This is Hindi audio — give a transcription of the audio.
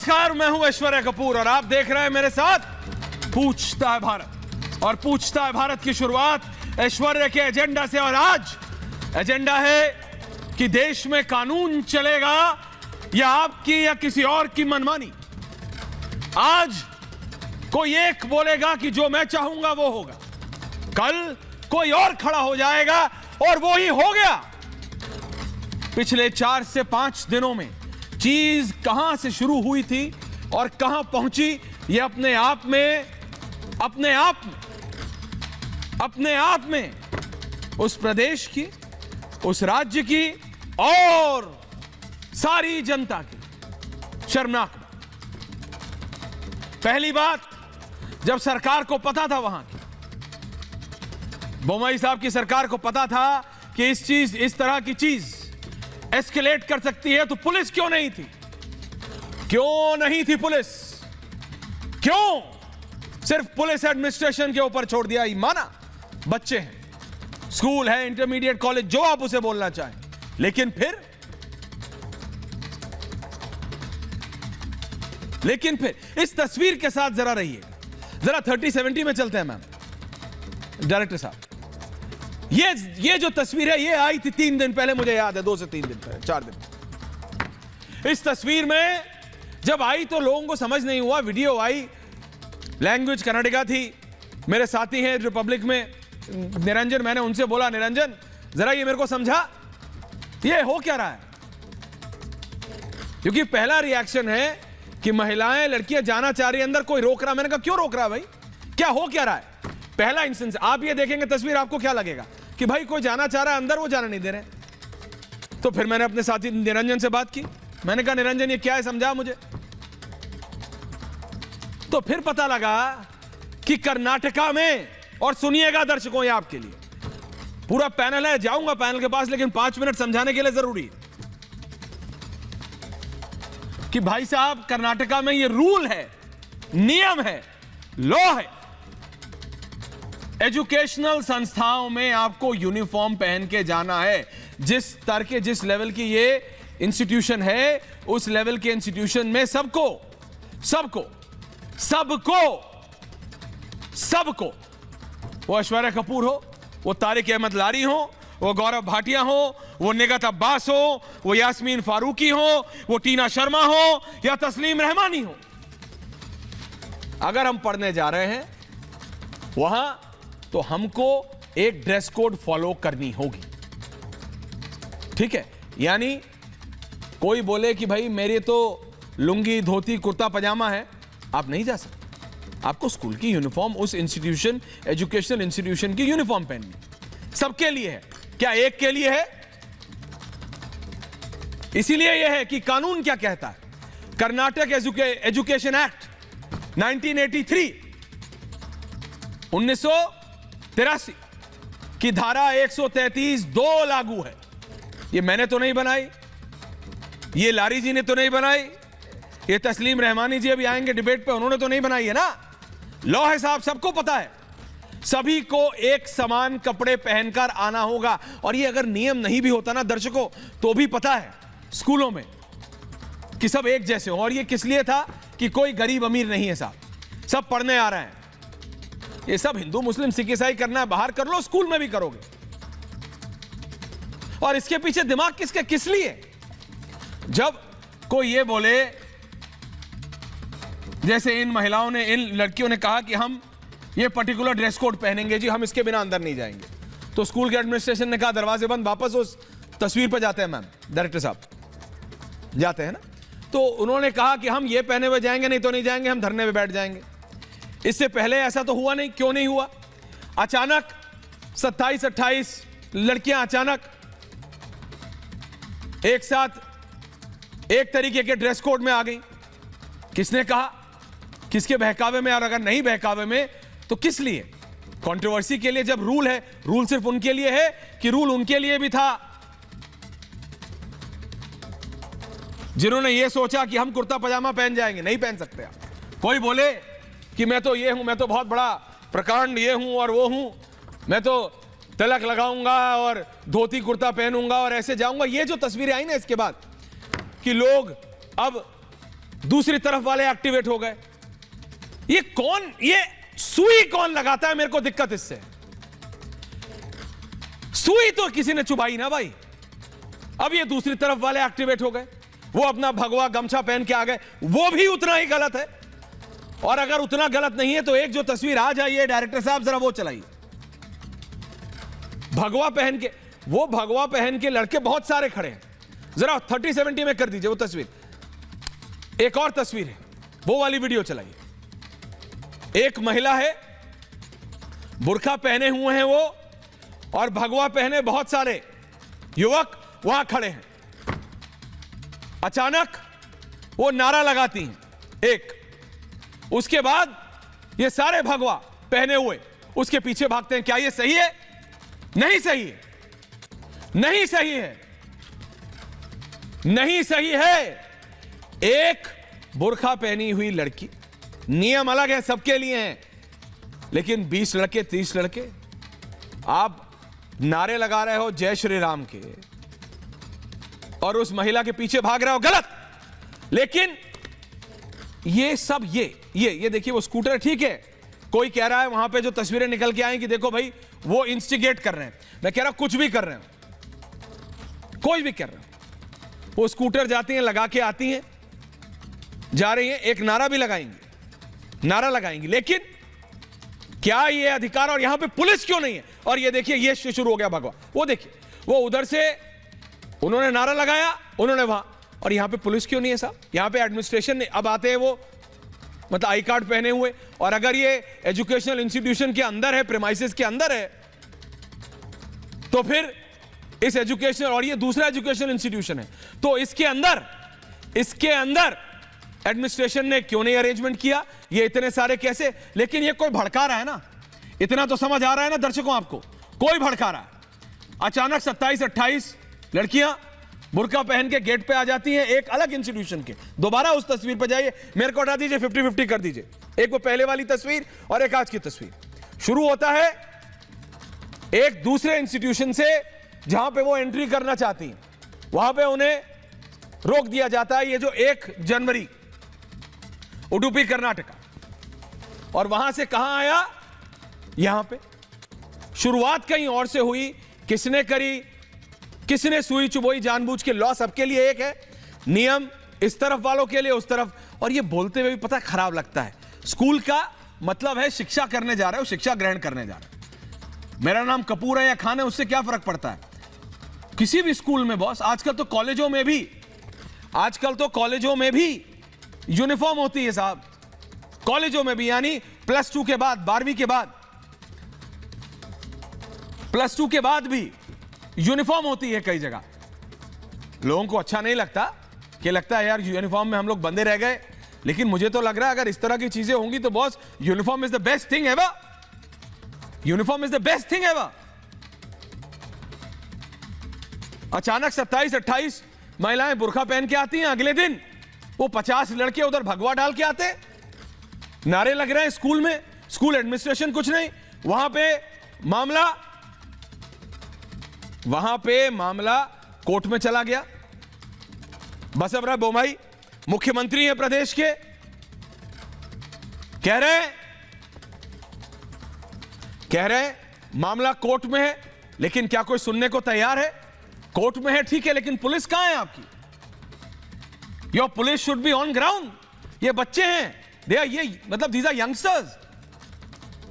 नमस्कार, मैं हूं ऐश्वर्या कपूर और आप देख रहे हैं मेरे साथ पूछता है भारत। और पूछता है भारत की शुरुआत ऐश्वर्या के एजेंडा से। और आज एजेंडा है कि देश में कानून चलेगा या आपकी या किसी और की मनमानी। आज कोई एक बोलेगा कि जो मैं चाहूंगा वो होगा, कल कोई और खड़ा हो जाएगा और वो ही हो गया। पिछले 4 से 5 दिनों में चीज कहां से शुरू हुई थी और कहां पहुंची, ये अपने आप में उस प्रदेश की, उस राज्य की और सारी जनता की शर्मनाक बात। पहली बात, जब सरकार को पता था, वहां की बोम्मई साहब की सरकार को पता था कि इस तरह की चीज एस्केलेट कर सकती है, तो पुलिस क्यों नहीं थी? क्यों नहीं थी पुलिस? क्यों सिर्फ पुलिस एडमिनिस्ट्रेशन के ऊपर छोड़ दिया? माना बच्चे हैं, स्कूल है, इंटरमीडिएट कॉलेज, जो आप उसे बोलना चाहें, लेकिन फिर इस तस्वीर के साथ जरा रहिएगा। जरा 3070 में चलते हैं मैम, डायरेक्टर साहब। ये जो तस्वीर है, ये आई थी 3 दिन पहले, मुझे याद है, 2 से 3 दिन पहले, 4 दिन। इस तस्वीर में जब आई तो लोगों को समझ नहीं हुआ। वीडियो आई, लैंग्वेज कन्नडिगा थी। मेरे साथी हैं रिपब्लिक में निरंजन, मैंने उनसे बोला, निरंजन जरा ये मेरे को समझा, ये हो क्या रहा है? क्योंकि पहला रिएक्शन है कि महिलाएं, लड़कियां जाना चाह रही है अंदर, कोई रोक रहा। मैंने कहा क्यों रोक रहा है भाई, क्या हो क्या रहा है? पहला इंस्टेंस। आप ये देखेंगे तस्वीर, आपको क्या लगेगा कि भाई कोई जाना चाह रहा है अंदर, वो जाना नहीं दे रहे। तो फिर मैंने अपने साथी निरंजन से बात की। मैंने कहा निरंजन ये क्या है, समझा मुझे। तो फिर पता लगा कि कर्नाटका में, और सुनिएगा दर्शकों, ये आपके लिए पूरा पैनल है, जाऊंगा पैनल के पास, लेकिन 5 मिनट समझाने के लिए जरूरी है कि भाई साहब कर्नाटका में ये रूल है, नियम है, लॉ है। एजुकेशनल संस्थाओं में आपको यूनिफॉर्म पहन के जाना है। जिस लेवल की ये इंस्टीट्यूशन है, उस लेवल के इंस्टीट्यूशन में सबको, वो ऐश्वर्या कपूर हो, वो तारिक अहमद लारी हो, वो गौरव भाटिया हो, वो निगत अब्बास हो, वो यास्मीन फारूकी हो, वो टीना शर्मा हो या तस्लीम रहमानी हो, अगर हम पढ़ने जा रहे हैं वहां, तो हमको एक ड्रेस कोड फॉलो करनी होगी। ठीक है? यानी कोई बोले कि भाई मेरे तो लुंगी, धोती, कुर्ता पजामा है, आप नहीं जा सकते। आपको स्कूल की यूनिफॉर्म, उस इंस्टीट्यूशन, एजुकेशनल इंस्टीट्यूशन की यूनिफॉर्म पहननी। सबके लिए है, क्या एक के लिए है? इसीलिए यह है कि कानून क्या कहता है। कर्नाटक एजुकेशन एक्ट 1983 1983 की धारा 133(2) लागू है। ये मैंने तो नहीं बनाई, ये लारी जी ने तो नहीं बनाई, ये तस्लीम रहमानी जी अभी आएंगे डिबेट पे, उन्होंने तो नहीं बनाई है ना। लॉ है साहब, सबको पता है। सभी को एक समान कपड़े पहनकर आना होगा। और ये अगर नियम नहीं भी होता ना दर्शकों, तो भी पता है स्कूलों में कि सब एक जैसे हो। और ये किस लिए था कि कोई गरीब अमीर नहीं है साहब, सब पढ़ने आ रहे हैं। ये सब हिंदू, मुस्लिम, सिख, ईसाई करना है, बाहर कर लो, स्कूल में भी करोगे। और इसके पीछे दिमाग किसके, किस लिए? जब कोई ये बोले, जैसे इन महिलाओं ने, इन लड़कियों ने कहा कि हम ये पर्टिकुलर ड्रेस कोड पहनेंगे जी, हम इसके बिना अंदर नहीं जाएंगे, तो स्कूल के एडमिनिस्ट्रेशन ने कहा दरवाजे बंद, वापस उस तस्वीर पर जाते हैं मैम, डायरेक्टर साहब जाते हैं ना। तो उन्होंने कहा कि हम ये पहने हुए जाएंगे, नहीं तो नहीं जाएंगे, हम धरने पे बैठ जाएंगे। इससे पहले ऐसा तो हुआ नहीं। क्यों नहीं हुआ? अचानक 27-28 लड़कियां अचानक एक साथ एक तरीके के ड्रेस कोड में आ गई। किसने कहा? किसके बहकावे में? और अगर नहीं बहकावे में तो किस लिए? कंट्रोवर्सी के लिए। जब रूल है, रूल सिर्फ उनके लिए है कि रूल उनके लिए भी था जिन्होंने ये सोचा कि हम कुर्ता पजामा पहन जाएंगे? नहीं पहन सकते आप। कोई बोले कि मैं तो ये हूं, मैं तो बहुत बड़ा प्रकांड ये हूं और वो हूं, मैं तो तिलक लगाऊंगा और धोती कुर्ता पहनूंगा और ऐसे जाऊंगा। ये जो तस्वीरें आई ना इसके बाद कि लोग अब दूसरी तरफ वाले एक्टिवेट हो गए। ये सुई कौन लगाता है? मेरे को दिक्कत इससे, सुई तो किसी ने चुभाई ना भाई। अब ये दूसरी तरफ वाले एक्टिवेट हो गए, वो अपना भगवा गमछा पहन के आ गए, वो भी उतना ही गलत है। और अगर उतना गलत नहीं है तो एक जो तस्वीर आ जाइए डायरेक्टर साहब, जरा वो चलाइए। भगवा पहन के, वो भगवा पहन के लड़के बहुत सारे खड़े हैं, जरा 3070 में कर दीजिए वो तस्वीर। एक और तस्वीर है, वो वाली वीडियो चलाइए। एक महिला है, बुर्का पहने हुए हैं वो, और भगवा पहने बहुत सारे युवक वहां खड़े हैं। अचानक वो नारा लगाती हैं एक, उसके बाद ये सारे भगवा पहने हुए उसके पीछे भागते हैं। क्या ये सही है? नहीं सही है, नहीं सही है, नहीं सही है। एक बुर्का पहनी हुई लड़की, नियम अलग है, सबके लिए हैं, लेकिन 20 लड़के 30 लड़के आप नारे लगा रहे हो जय श्री राम के, और उस महिला के पीछे भाग रहे हो, गलत। लेकिन ये सब ये देखिए वो स्कूटर, ठीक है, कोई कह रहा है वहां पे जो तस्वीरें निकल के आई कि देखो भाई वो इंस्टिगेट कर रहे हैं। मैं कह रहा हूं कुछ भी कर रहे हो, कोई भी कर रहे हो। वो स्कूटर जाती हैं, लगा के आती हैं, जा रही हैं, एक नारा भी लगाएंगी, नारा लगाएंगी, लेकिन क्या ये अधिकार, और यहां पे पुलिस क्यों नहीं है? और ये देखिए ये शुरू हो गया भगवा, वो देखिए वो उधर से उन्होंने नारा लगाया, उन्होंने वहां, और यहां पे पुलिस क्यों नहीं है साहब? यहां पे एडमिनिस्ट्रेशन ने, अब आते हैं वो मतलब आई कार्ड पहने हुए, और अगर ये एजुकेशनल इंस्टीट्यूशन के अंदर है, प्रेमाइसेस के अंदर है, तो फिर इस एजुकेशन, और ये दूसरा एजुकेशनल इंस्टीट्यूशन है, तो इसके अंदर एडमिनिस्ट्रेशन ने क्यों नहीं अरेंजमेंट किया? ये इतने सारे कैसे? लेकिन ये कोई भड़का रहा है ना, इतना तो समझ आ रहा है ना दर्शकों आपको, कोई भड़का रहा है। अचानक 27-28 लड़कियां बुर्का पहन के गेट पे आ जाती हैं एक अलग इंस्टीट्यूशन के। दोबारा उस तस्वीर पे जाइए, मेरे को हटा दीजिए, 50-50 कर दीजिए, एक वो पहले वाली तस्वीर और एक आज की तस्वीर। शुरू होता है एक दूसरे इंस्टीट्यूशन से जहां पे वो एंट्री करना चाहती हैं, वहां पे उन्हें रोक दिया जाता है। ये जो 1 जनवरी उडुपी कर्नाटका, और वहां से कहां आया? यहां पे शुरुआत कहीं और से हुई, किसने करी, किसने सुई चुभोई, जानबूझ के। लॉ सबके लिए एक है, नियम इस तरफ वालों के लिए, उस तरफ। और ये बोलते हुए भी पता खराब लगता है। स्कूल का मतलब है शिक्षा करने जा रहे हो, शिक्षा ग्रहण करने जा रहे हो। मेरा नाम कपूर है या खान है, उससे क्या फर्क पड़ता है? किसी भी स्कूल में बॉस, आजकल तो कॉलेजों में भी यूनिफॉर्म होती है साहब, कॉलेजों में भी, यानी +2 के बाद, 12वीं के बाद, +2 के बाद भी यूनिफॉर्म होती है कई जगह। लोगों को अच्छा नहीं लगता, कि लगता है यार यूनिफॉर्म में हम लोग बंधे रह गए, लेकिन मुझे तो लग रहा है अगर इस तरह की चीजें होंगी तो boss, uniform is the best thing ever, uniform is the best thing ever. अचानक 27-28 महिलाएं बुर्का पहन के आती हैं, अगले दिन वो 50 लड़के उधर भगवा डाल के आते, नारे लग रहे हैं स्कूल में, स्कूल एडमिनिस्ट्रेशन कुछ नहीं। वहां पे मामला कोर्ट में चला गया। बसवराज बोम्मई मुख्यमंत्री हैं प्रदेश के, कह रहे मामला कोर्ट में है, लेकिन क्या कोई सुनने को तैयार है? कोर्ट में है ठीक है, लेकिन पुलिस कहां है आपकी? Your police should be on ground. ये बच्चे हैं, ये मतलब दीज आर यंगस्टर्स,